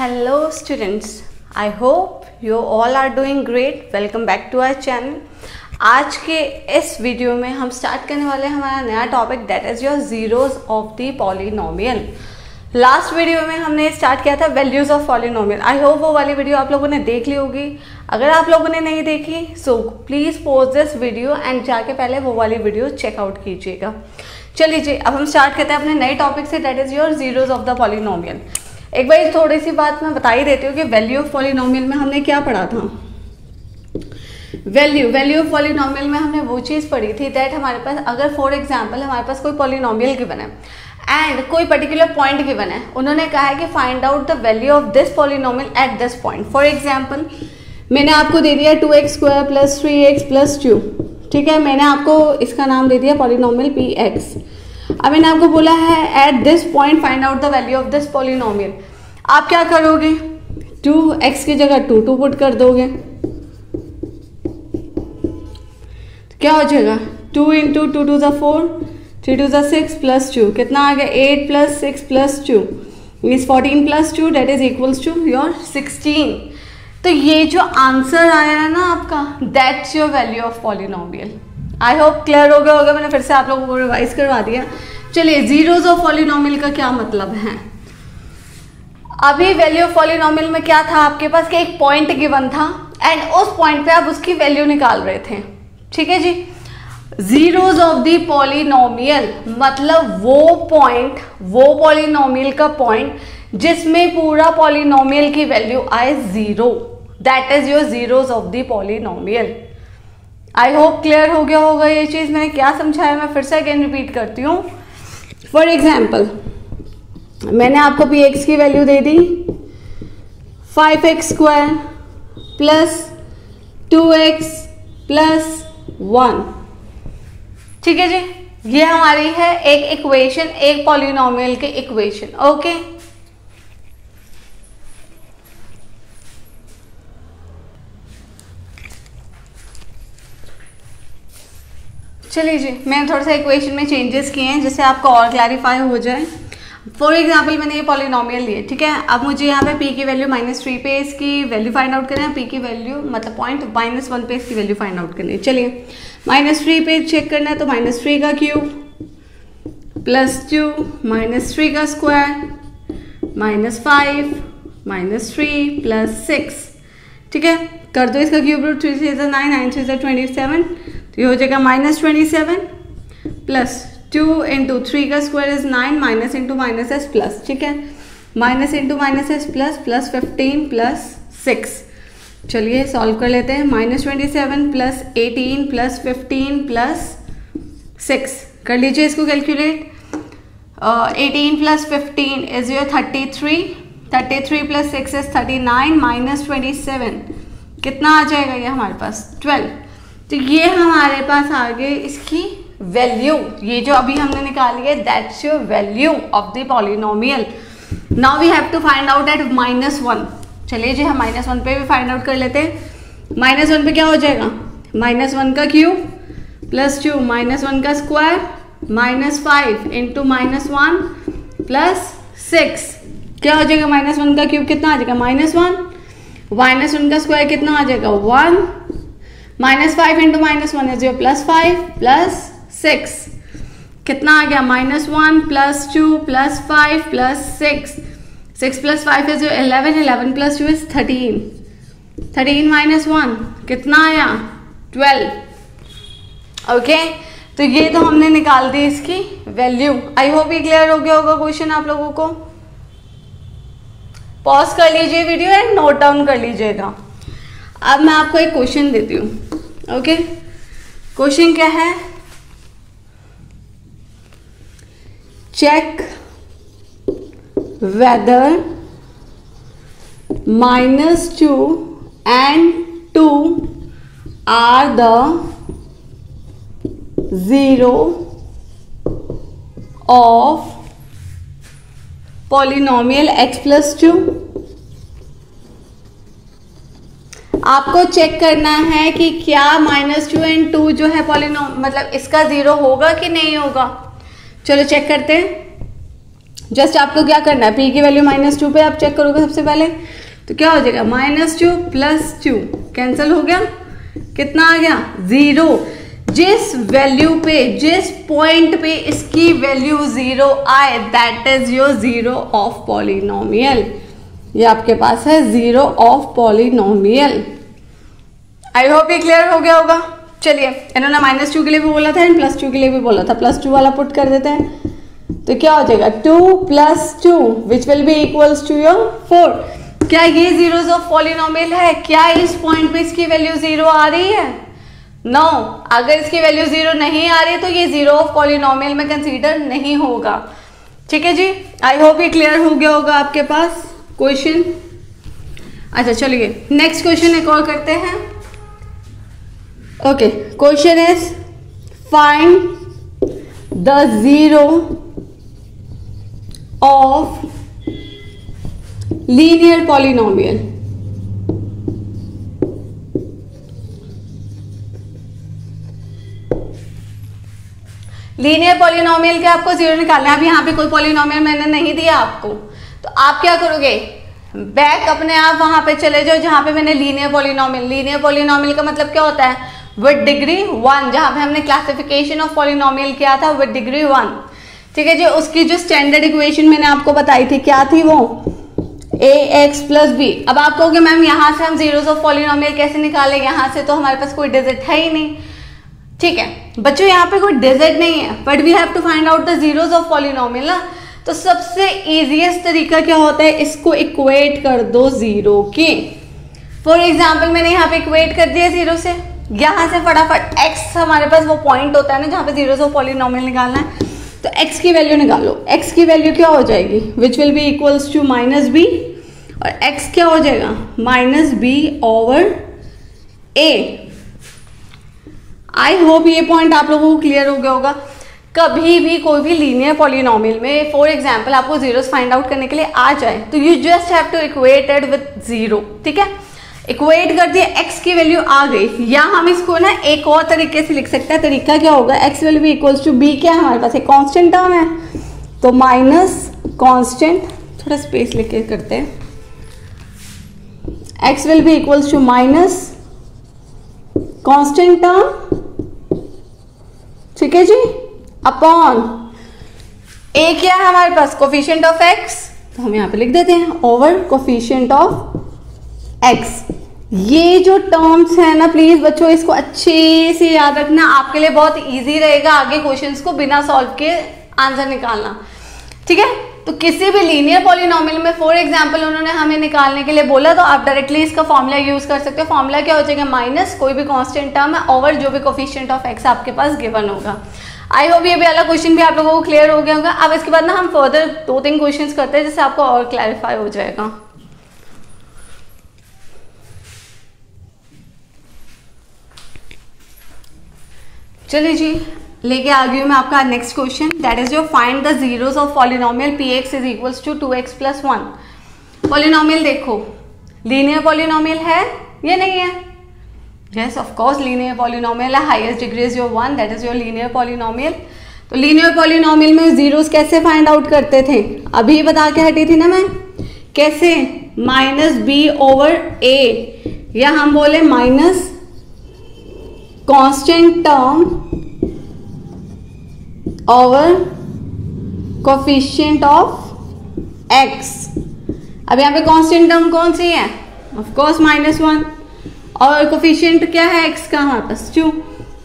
Hello students, I hope you all are doing great. Welcome back to our channel. आज के इस video में हम स्टार्ट करने वाले हैं हमारा नया topic that is your zeros of the polynomial. Last video में हमने स्टार्ट किया था values of polynomial. I hope वो वाली वीडियो आप लोगों ने देख ली होगी. अगर आप लोगों ने नहीं देखी so please pause this video and जाके पहले वो वाली वीडियो चेकआउट कीजिएगा. चलिए जी, अब हम स्टार्ट करते हैं अपने नए topic say that is your zeros of the polynomial. एक बार थोड़ी सी बात मैं बता ही देती हूँ कि वैल्यू ऑफ पॉलिनोमियल में हमने क्या पढ़ा था. वैल्यू ऑफ पॉलिनोमियल में हमने वो चीज़ पढ़ी थी दैट हमारे पास अगर फॉर एग्जांपल हमारे पास कोई पॉलिनोमियल गिवन है एंड कोई पर्टिकुलर पॉइंट गिवन है, उन्होंने कहा है कि find out the value of this polynomial at this point. For example मैंने आपको दे दिया 2x² + 3x + 2. ठीक है, मैंने आपको इसका नाम दे दिया पॉलिनोमियल px. अब मैंने आपको बोला है at this point find out the value of this polynomial. आप क्या करोगे, 2x की जगह 2 पुट कर दोगे तो क्या हो जाएगा 2 × 2 × 4 3 × 6 + 2 कितना आ गया 8 + 6 + 2 means 14 + 2 that is equals to your 16. तो ये जो आंसर आया है ना आपका that's your value of polynomial. I hope clear हो गया होगा. मैंने फिर से आप लोगों को रिवाइज करवा दिया. चलिए, जीरोज ऑफ पॉलिनोमियल का क्या मतलब है. अभी वैल्यू ऑफ पॉलिनोमियल में क्या था आपके पास कि एक पॉइंट गिवन था एंड उस पॉइंट पे आप उसकी वैल्यू निकाल रहे थे. ठीक है जी. जीरोज ऑफ द पॉलिनोमियल मतलब वो पॉइंट, वो पॉलिनोमियल का पॉइंट जिसमें पूरा पॉलिनोमियल की वैल्यू आए 0. That is your zeros of the polynomial. I hope clear हो गया होगा ये चीज़. मैंने क्या समझाया मैं फिर से अगेन रिपीट करती हूँ. फॉर एग्जाम्पल मैंने आपको px की वैल्यू दे दी 5x² + 2x + 1. ठीक है जी, ये हमारी है एक इक्वेशन, एक पॉलिनोमियल की इक्वेशन. ओके, चलिए जी, मैंने थोड़ा सा इक्वेशन में चेंजेस किए हैं जिससे आपको और क्लैरिफाई हो जाए. फॉर एग्जाम्पल मैंने ये पॉलिनोमियल लिए. ठीक है, अब मुझे यहाँ पे p की वैल्यू -3 पे इसकी वैल्यू फाइंड आउट करना है. p की वैल्यू मतलब पॉइंट -1 पे इसकी वैल्यू फाइंड आउट करनी है. चलिए, -3 पे चेक करना है तो -3 का क्यूब +2 -3 का स्क्वायर -5 -3 + 6. ठीक है, कर दो इसका क्यूब रूट. 3 × 3 = 9 9 × 3 = 27. तो ये हो जाएगा -27 + 2 × 3 का square is 9 minus into minus S plus. ठीक है, minus into minus S plus +15 + 6. चलिए सॉल्व कर लेते हैं. -27 + 18 + 15 + 6 कर लीजिए इसको कैलकुलेट. 18 + 15 is your 33. 33 + 6 इज 39 -27 कितना आ जाएगा ये हमारे पास 12. तो ये हमारे पास आ गए इसकी वैल्यू. ये जो अभी हमने निकाली है that's your value of the polynomial. Now we have to find out at -1. चलिए जी, हम -1 पे भी फाइंड आउट कर लेते हैं. -1 पे क्या हो जाएगा -1 का क्यूब +2 -1 का स्क्वायर -5 इंटू -1 + 6. क्या हो जाएगा -1 का क्यूब कितना आ जाएगा -1 -1 का स्क्वायर कितना आ जाएगा 1 -5 इंटू -1 इज योर +5 + 6 कितना आ गया -1 + 2 + 5 + 6. 6 + 5 इज 11 11 + 2 इज 13. 13 - 1 कितना आया 12. ओके, तो ये तो हमने निकाल दी इसकी वैल्यू. आई होप ये क्लियर हो गया होगा क्वेश्चन आप लोगों को. पॉज कर लीजिए वीडियो एंड नोट डाउन कर लीजिएगा. अब मैं आपको एक क्वेश्चन देती हूँ. ओके, क्वेश्चन क्या है, check whether -2 and 2 are the zero of polynomial x + 2. आपको चेक करना है कि क्या -2 एंड 2 जो है पॉलिनोमियल मतलब इसका 0 होगा कि नहीं होगा. चलो चेक करते हैं. जस्ट आपको क्या करना है, p की वैल्यू -2 पे आप चेक करोगे सबसे पहले, तो क्या हो जाएगा -2 + 2 कैंसिल हो गया, कितना आ गया 0। जिस वैल्यू पे, जिस पॉइंट पे इसकी वैल्यू 0 आए that is your zero of polynomial. ये आपके पास है zero of polynomial. I hope ये क्लियर हो गया होगा। चलिए इन्होंने -2 के लिए भी बोला था एंड +2 के लिए भी बोला था, +2 वाला पुट कर देते हैं, तो क्या हो जाएगा 2 + 2 which will be equals to your 4। क्या ये जीरोस ऑफ पॉलिनोमियल है? क्या इस पॉइंट पे इसकी वैल्यू 0 आ रही है? नो अगर इसकी वैल्यू 0 नहीं आ रही तो ये जीरो ऑफ पॉलिनोमियल में कंसीडर नहीं होगा। ठीक है जी, आई होप ये क्लियर हो गया होगा आपके पास क्वेश्चन। अच्छा चलिए नेक्स्ट क्वेश्चन एक और करते हैं। Okay, question is find the zero of linear polynomial. Linear polynomial के आपको जीरो निकालना है। अभी यहाँ पे कोई पॉलिनोमियल मैंने नहीं दिया आपको, तो आप क्या करोगे, बैक अपने आप वहां पे चले जाओ जहां पे मैंने लीनियर पॉलिनोमियल का मतलब क्या होता है, विद डिग्री 1, जहां पे हमने क्लासिफिकेशन ऑफ पॉलिनोमियल किया था विद डिग्री 1। ठीक है जी, उसकी जो स्टैंडर्ड इक्वेशन मैंने आपको बताई थी क्या थी वो, ax + b। अब आप कहोगे मैम यहाँ से हम जीरोस ऑफ पॉलिनोमियल कैसे निकालें, यहाँ से तो हमारे पास कोई डिजिट है ही नहीं। ठीक है बच्चों, यहाँ पे कोई डिजिट नहीं है, but we have to find out the zeros of polynomial ना। तो सबसे इजीएस्ट तरीका क्या होता है, इसको इक्वेट कर दो जीरो के। फॉर एग्जाम्पल मैंने यहाँ पे इक्वेट कर दिया जीरो से, यहाँ से फटाफट x हमारे पास वो पॉइंट होता है ना जहाँ पे जीरोस ऑफ पॉलिनोमियल निकालना है, तो x की वैल्यू निकालो। x की वैल्यू क्या हो जाएगी, which will be equals to -b, और x क्या हो जाएगा -b/a। आई होप ये पॉइंट आप लोगों को क्लियर हो गया होगा। कभी भी कोई भी लीनियर पॉलिनोमियल में फॉर एग्जांपल आपको जीरोस फाइंड आउट करने के लिए आ जाए तो you just have to equate it with 0। ठीक है, इक्वेट कर दिया, x की वैल्यू आ गई। या हम इसको ना एक और तरीके से लिख सकते हैं, तरीका क्या होगा, x will be equals to b, क्या है हमारे पास एक कांस्टेंट टर्म है, तो माइनस कांस्टेंट, थोड़ा स्पेस लेके करते हैं, x will be equals to minus constant term, ठीक है जी, अपॉन a क्या है हमारे पास, कोफिशिएंट ऑफ x, तो हम यहाँ पे लिख देते हैं ओवर कोफिशिएंट ऑफ x। ये जो टर्म्स है ना प्लीज बच्चों इसको अच्छे से याद रखना, आपके लिए बहुत इजी रहेगा आगे क्वेश्चंस को बिना सॉल्व के आंसर निकालना। ठीक है, तो किसी भी लीनियर पॉलिनोमियल में फॉर एग्जांपल उन्होंने हमें निकालने के लिए बोला तो आप डायरेक्टली इसका फॉर्मूला यूज कर सकते हो। फॉर्मूला क्या हो जाएगा, माइनस कोई भी कांस्टेंट टर्म है ओवर जो भी कोफिशिएंट ऑफ x आपके पास गिवन होगा। आई होप ये भी वाला क्वेश्चन भी आप लोगों को क्लियर हो गया होगा। अब इसके बाद ना हम फर्दर 2-3 क्वेश्चंस करते हैं जिससे आपको और क्लैरिफाई हो जाएगा। चलिए जी, लेके आ गई हूँ मैं आपका next question, that is your find the zeros of polynomial px is equals to 2x + 1। Polynomial देखो, लीनियर पॉलिनोमियल है या नहीं है, yes of course linear polynomial है, highest degree is your 1, that is your linear polynomial. तो linear polynomial में zeros कैसे find out करते थे, अभी बता के हटी थी ना मैं, कैसे, -b/a, या हम बोले minus constant term over coefficient of x। अब यहाँ पे कांस्टेंट टर्म कौन सी है, ऑफ कोर्स -1, और कोफिशिएंट क्या है x का हमारे पास 2।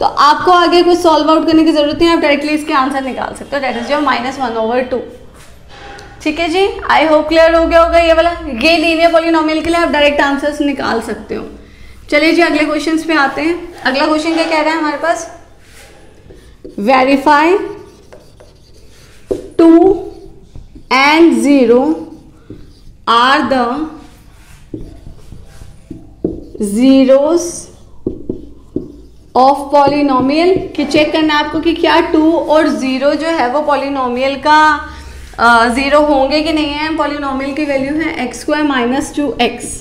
तो आपको आगे कुछ सॉल्व आउट करने की जरूरत नहीं है, आप डायरेक्टली इसके आंसर निकाल सकते हो, दैट इज योर -1/2। ठीक है जी, आई होप क्लियर हो गया होगा ये वाला। ये लीनियर पॉलिनोमियल के लिए आप डायरेक्ट आंसर्स निकाल सकते हो। चलिए जी अगले क्वेश्चंस पे आते हैं। अगला क्वेश्चन क्या कह रहा है हमारे पास, verify 2 and 0 are the zeros of polynomial। कि चेक करना है आपको कि क्या 2 और 0 जो है वो पॉलिनोमियल का 0 होंगे कि नहीं है। पॉलिनोमियल की वैल्यू है x² - 2x।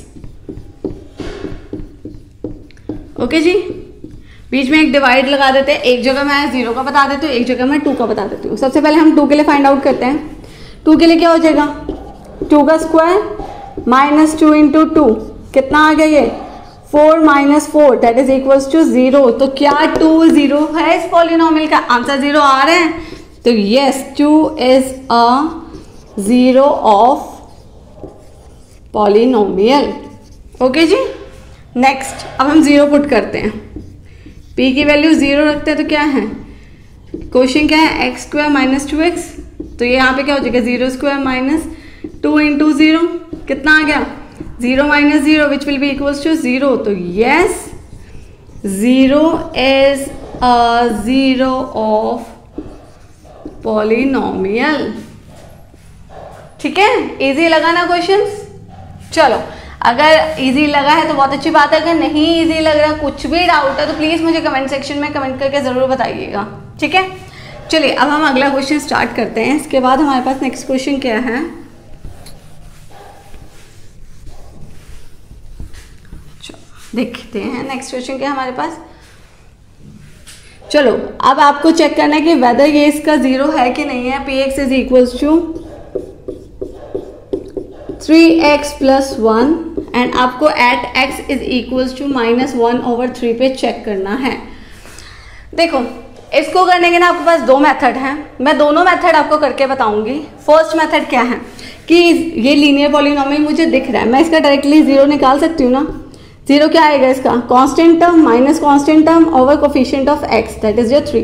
ओके जी, बीच में एक डिवाइड लगा देते हैं, एक जगह मैं 0 का बता देती हूँ, एक जगह मैं 2 का बता देती हूँ। सबसे पहले हम 2 के लिए फाइंड आउट करते हैं। 2 के लिए क्या हो जाएगा, 2 का स्क्वायर माइनस 2 इंटू 2 कितना आ गया ये 4 minus 4 that is equals to 0। तो क्या 2 0 है इस पॉलिनोमियल का, आंसर 0 आ रहा है। तो yes 2 is a 0 of polynomial. Okay जी, नेक्स्ट अब हम 0 पुट करते हैं, p की वैल्यू 0 रखते हैं तो क्या है, क्वेश्चन क्या है एक्स स्क्वायर माइनस 2x, तो ये यहाँ पे क्या हो जाएगा 0 स्क्वायर माइनस 2 इंटू 0 कितना आ गया 0 minus 0 which will be equals to 0। तो yes 0 is a 0 of polynomial. ठीक है, इजी लगा ना क्वेश्चंस। चलो अगर इजी लगा है तो बहुत अच्छी बात है, अगर नहीं इजी लग रहा, कुछ भी डाउट है तो प्लीज मुझे कमेंट सेक्शन में कमेंट करके जरूर बताइएगा। ठीक है, चलिए अब हम अगला क्वेश्चन स्टार्ट करते हैं। इसके बाद हमारे पास नेक्स्ट क्वेश्चन क्या है, देखते हैं नेक्स्ट क्वेश्चन क्या है हमारे पास। चलो अब आपको चेक करना है कि वेदर ये इसका 0 है कि नहीं है। px is equals to 3x plus 1 and आपको at x is equals to -1/3 पे चेक करना है। देखो इसको करने के ना आपके पास 2 मेथड हैं, मैं दोनों मेथड आपको करके बताऊंगी। फर्स्ट मेथड क्या है कि ये लीनियर पॉलिनोमियल मुझे दिख रहा है, मैं इसका डायरेक्टली 0 निकाल सकती हूँ ना। 0 क्या आएगा इसका, constant term minus constant term over coefficient of x that is your 3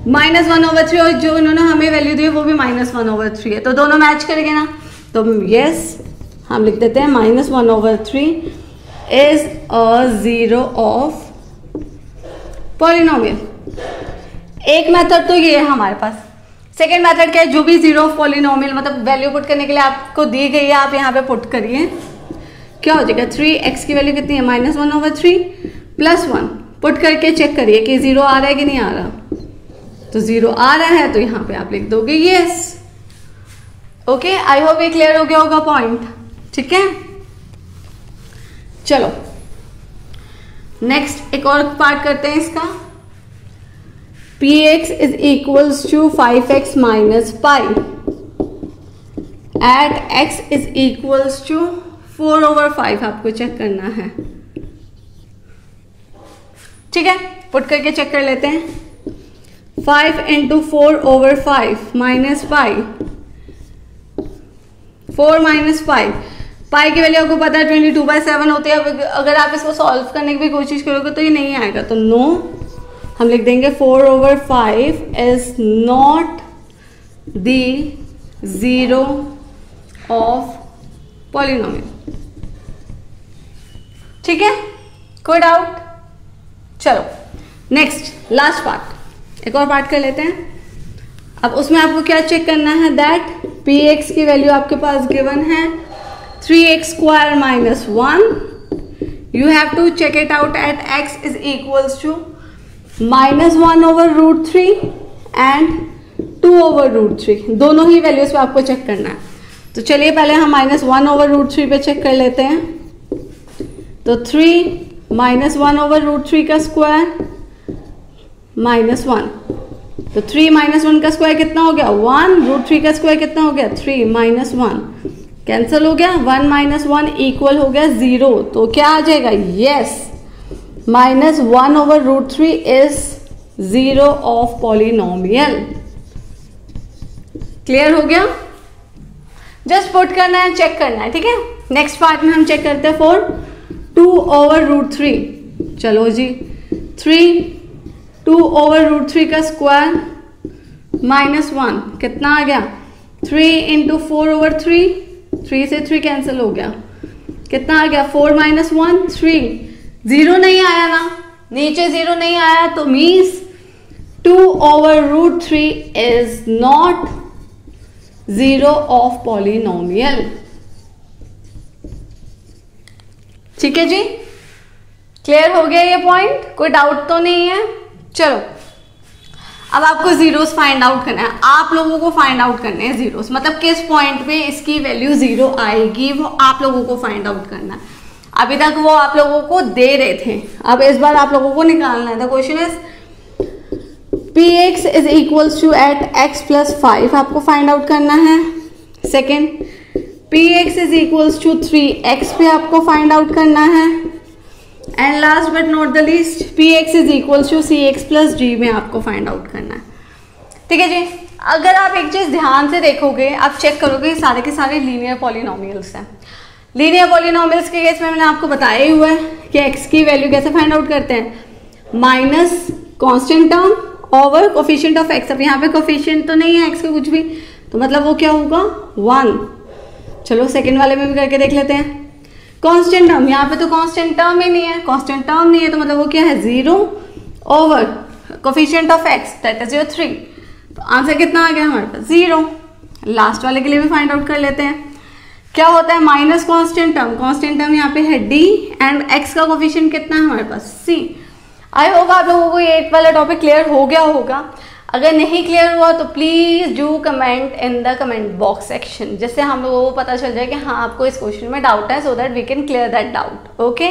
-1/3 और जो इन्होंने हमें वैल्यू दी है वो भी -1/3 है, तो दोनों मैच करेंगे ना। तो यस हम लिख देते हैं -1/3 इज अ 0 ऑफ पॉलिनोमियल। एक मेथड तो ये है हमारे पास। सेकेंड मेथड क्या है, जो भी 0 ऑफ पॉलिनोमियल मतलब वैल्यू पुट करने के लिए आपको दी गई है आप यहाँ पे पुट करिए, क्या हो जाएगा 3x की वैल्यू कितनी है -1/3 प्लस 1 पुट करके चेक करिए कि 0 आ रहा है कि नहीं आ रहा। तो 0 आ रहा है तो यहाँ पे आप लिख दोगे यस। ओके, आई होप ये क्लियर हो गया होगा पॉइंट। ठीक है, चलो नेक्स्ट एक और पार्ट करते हैं इसका। px is equals to 5x minus pi at x is equals to 4/5 आपको चेक करना है। ठीक है, पुट करके चेक कर लेते हैं। 5 into 4/5 minus pi 4 minus pi, pi की वैल्यू आपको पता है 22/7 होती है। अब अगर आप इसको सॉल्व करने की भी कोशिश करोगे तो ये नहीं आएगा, तो नो हम लिख देंगे 4/5 is not the 0 of polynomial. ठीक है, कोई डाउट। चलो नेक्स्ट लास्ट पार्ट, एक और पार्ट कर लेते हैं। अब उसमें आपको क्या चेक करना है, दैट px की वैल्यू आपके पास गिवन है 3x square minus 1। You have to check it out at x is equals to -1/√3 and 2/√3, दोनों ही वैल्यूज पे आपको चेक करना है। तो चलिए पहले हम -1/√3 पे चेक कर लेते हैं। तो 3 -1/√3 का स्क्वायर -1, तो 3 -1 का स्क्वायर कितना हो गया 1, √3 का स्क्वायर कितना हो गया 3 -1 कैंसिल हो गया, 1 - 1 इक्वल हो गया 0। तो क्या आ जाएगा, yes -1/√3 is 0 of polynomial. Clear हो गया, जस्ट पुट करना है, चेक करना है। ठीक है, नेक्स्ट पार्ट में हम चेक करते हैं फॉर 2/√3। चलो जी 2/√3 का स्क्वायर -1 कितना आ गया 3 इंटू 4/3, 3 से 3 कैंसिल हो गया, कितना आ गया 4 - 1 3। 0 नहीं आया ना, नीचे 0 नहीं आया, तो means 2/√3 is not 0 of polynomial. ठीक है जी, क्लियर हो गया ये पॉइंट, कोई डाउट तो नहीं है। चलो अब आपको जीरोस फाइंड आउट करना है, आप लोगों को फाइंड आउट करने हैं जीरोस, मतलब किस पॉइंट पे इसकी वैल्यू 0 आएगी वो आप लोगों को फाइंड आउट करना है। अभी तक वो आप लोगों को दे रहे थे, अब इस बार आप लोगों को निकालना है। The question is px is equals to at x + 5 आपको फाइंड आउट करना है। Second p x is equals to 3x पे आपको फाइंड आउट करना है, and last but not the least p x is equals to c x plus d में आपको find out करना है। ठीक है जी। अगर आप एक चीज़ ध्यान से देखोगे, आप चेक करोगे सारे के सारे लीनियर पॉलिनोमियल्स हैं। लीनियर पॉलिनोमियल्स के केस में मैंने आपको बताया ही हुआ है कि x की वैल्यू कैसे फाइंड आउट करते हैं, minus constant term over coefficient of x। अब यहाँ पे कोफिशिएंट तो नहीं है x का कुछ भी, तो मतलब वो क्या होगा 1। चलो सेकेंड वाले में भी करके देख लेते हैं। कांस्टेंट टर्म, यहाँ पे तो कांस्टेंट टर्म ही नहीं है, कांस्टेंट टर्म नहीं है तो मतलब वो क्या है 0 over coefficient of x that is your 3। तो आंसर कितना आ गया हमारे पास 0। लास्ट वाले के लिए भी फाइंड आउट कर लेते हैं। क्या होता है माइनस कांस्टेंट टर्म यहाँ पे है d एंड x का कोफिशिएंट कितना है हमारे पास c। आई होप आप लोगों को ये वाला टॉपिक क्लियर हो गया होगा। अगर नहीं क्लियर हुआ तो please do comment in the comment box section, जिससे हम लोगों को पता चल जाए कि हाँ आपको इस क्वेश्चन में डाउट है, so that we can clear that doubt. Okay.